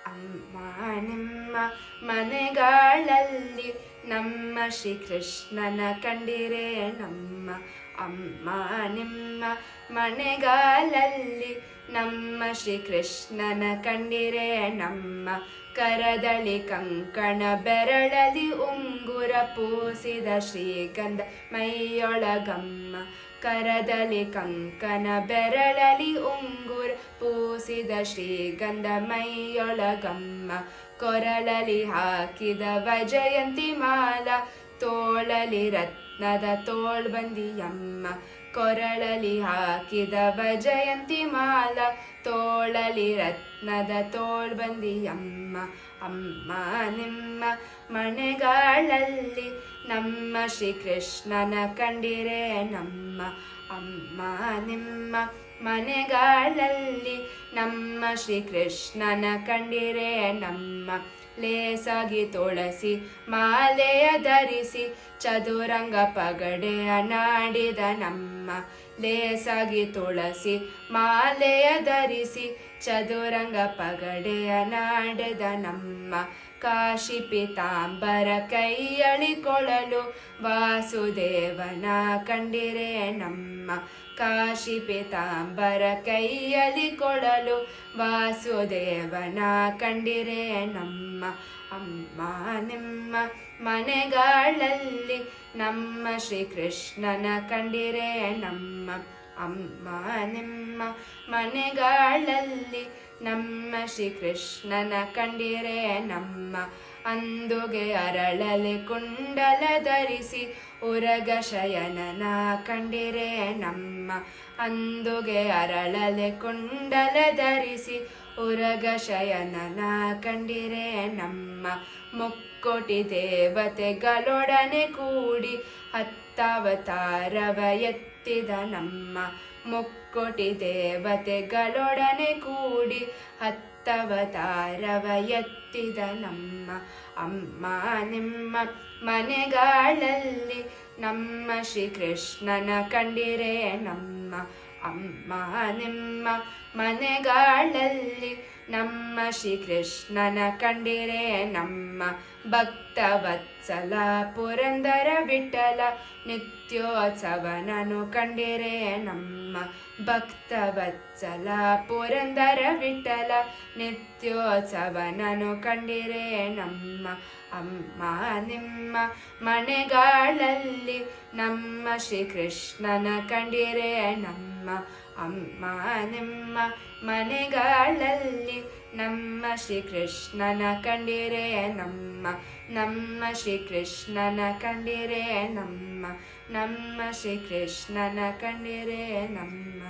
ಅಮ್ಮ ನಿಮ್ಮ ಮನೆಗಳಲ್ಲಿ ನಮ್ಮ ಶ್ರೀಕೃಷ್ಣನ ಕಂಡಿರೆ ನಮ್ಮ ಅಮ್ಮ ನಿಮ್ಮ ಮನೆಗಳಲ್ಲಿ ನಮ್ಮ ಶ್ರೀಕೃಷ್ಣನ ಕಂಡಿರೆ ನಮ್ಮ ಕರದಳಿ ಕಂಕಣ ಬೆರಳಲಿ ಉಂಗುರ ಪೂಸಿದ ಶ್ರೀಗಂಧ ಮೈಯೊಳಗಮ್ಮ ಕರದಳಿ ಕಂಕಣ ಬೆರಳಲಿ ಉಂಗುರ ಪೂಸಿದ ಶ್ರೀಗಂಧ ಮೈಯೊಳಗಮ್ಮ ಕೊರಳಲಿ ಹಾಕಿದ ವೈಜಯಂತಿ ಮಾಲ ತೋಳಲಿ ರತ್ನದ ತೋಳ್ಬಂದಿಯಮ್ಮ ಕೊರಳಲಿ ಹಾಕಿದ ವೈಜಯಂತಿ ಮಾಲ ತೋಳಲಿ ರತ್ನದ ತೋಳ್ಬಂದಿಯಮ್ಮ ಅಮ್ಮ ನಿಮ್ಮ ಮನೆಗಳಲ್ಲಿ ನಮ್ಮ ಶ್ರೀಕೃಷ್ಣನ ಕಂಡಿರೆ ನಮ್ಮ ಅಮ್ಮ ನಿಮ್ಮ ಮನೆಗಳಲ್ಲಿ ನಮ್ಮ ಶ್ರೀಕೃಷ್ಣನ ಕಂಡಿರೆ ನಮ್ಮ ಲೇಸಾಗಿ ತುಳಸಿ ಮಾಲೆಯ ಧರಿಸಿ ಚದುರಂಗ ಪಗಡೆಯ ನಾಡಿದ ನಮ್ಮ ಲೇಸಾಗಿ ತುಳಸಿ ಮಾಲೆಯ ಧರಿಸಿ ಚದುರಂಗ ಪಗಡೆಯ ನಾಡಿದ ನಮ್ಮ ಕಾಶಿ ಪಿತಾಂಬರ ಕೈಯಳಿಕೊಳ್ಳಲು ವಾಸುದೇವನ ಕಂಡಿರೆ ನಮ್ಮ ಕಾಶಿ ಪಿತಾಂಬರ ಕೈಯಳಿಕೊಳ್ಳಲು ವಾಸುದೇವನ ಕಂಡಿರೆ ನಮ್ಮ ಅಮ್ಮ ನಿಮ್ಮ ಮನೆಗಳಲ್ಲಿ ನಮ್ಮ ಶ್ರೀಕೃಷ್ಣನ ಕಂಡಿರೆ ನಮ್ಮ ಅಮ್ಮ ನಿಮ್ಮ ಮನೆಗಳಲ್ಲಿ ನಮ್ಮ ಶ್ರೀಕೃಷ್ಣನ ಕಂಡಿರೆ ನಮ್ಮ ಅಂದುಗೆ ಅರಳಲೆ ಕುಂಡಲ ಧರಿಸಿ ಉರಗ ಶಯನನ ಕಂಡಿರೆ ನಮ್ಮ ಅಂದುಗೆ ಅರಳಲೆ ಕುಂಡಲ ಧರಿಸಿ ಉರಗ ಶಯನನ ಕಂಡಿರೆ ನಮ್ಮ ಮುಕ್ಕೋಟಿ ದೇವತೆಗಳೊಡನೆ ಕೂಡಿ ಹತ್ತಾವತಾರವ ಎತ್ತಿದ ನಮ್ಮ ಮುಕ್ಕೋಟಿ ದೇವತೆಗಳೊಡನೆ ಕೂಡಿ ಹತ್ತವತಾರವ ಎತ್ತಿದ ನಮ್ಮ ಅಮ್ಮ ನಿಮ್ಮ ಮನೆಗಳಲ್ಲಿ ನಮ್ಮ ಶ್ರೀಕೃಷ್ಣನ ಕಂಡಿರೆ ನಮ್ಮ ಅಮ್ಮ ನಿಮ್ಮ ಮನೆಗಳಲ್ಲಿ ನಮ್ಮ ಶ್ರೀಕೃಷ್ಣನ ಕಂಡಿರೆ ನಮ್ಮ ಭಕ್ತವತ್ಸಲ ಪುರಂದರ ವಿಠಲ ನಿತ್ಯೋತ್ಸವನನು ಕಂಡಿರೆ ನಮ್ಮ ಭಕ್ತವತ್ಸಲ ಪುರಂದರ ವಿಠಲ ನಿತ್ಯೋತ್ಸವನನು ಕಂಡಿರೆ ನಮ್ಮ ಅಮ್ಮ ನಿಮ್ಮ ಮನೆಗಳಲ್ಲಿ ನಮ್ಮ ಶ್ರೀಕೃಷ್ಣನ ಕಂಡಿರೆ ನಮ್ಮ ಅಮ್ಮ ನಿಮ್ಮ ಮನೆಗಳಲ್ಲಿ ನಮ್ಮ ಶ್ರೀಕೃಷ್ಣನ ಕಂಡಿರೆ ನಮ್ಮ ಶ್ರೀಕೃಷ್ಣನ ಕಂಡಿರೆ ನಮ್ಮ ಶ್ರೀಕೃಷ್ಣನ ಕಂಡಿರೆ ನಮ್ಮ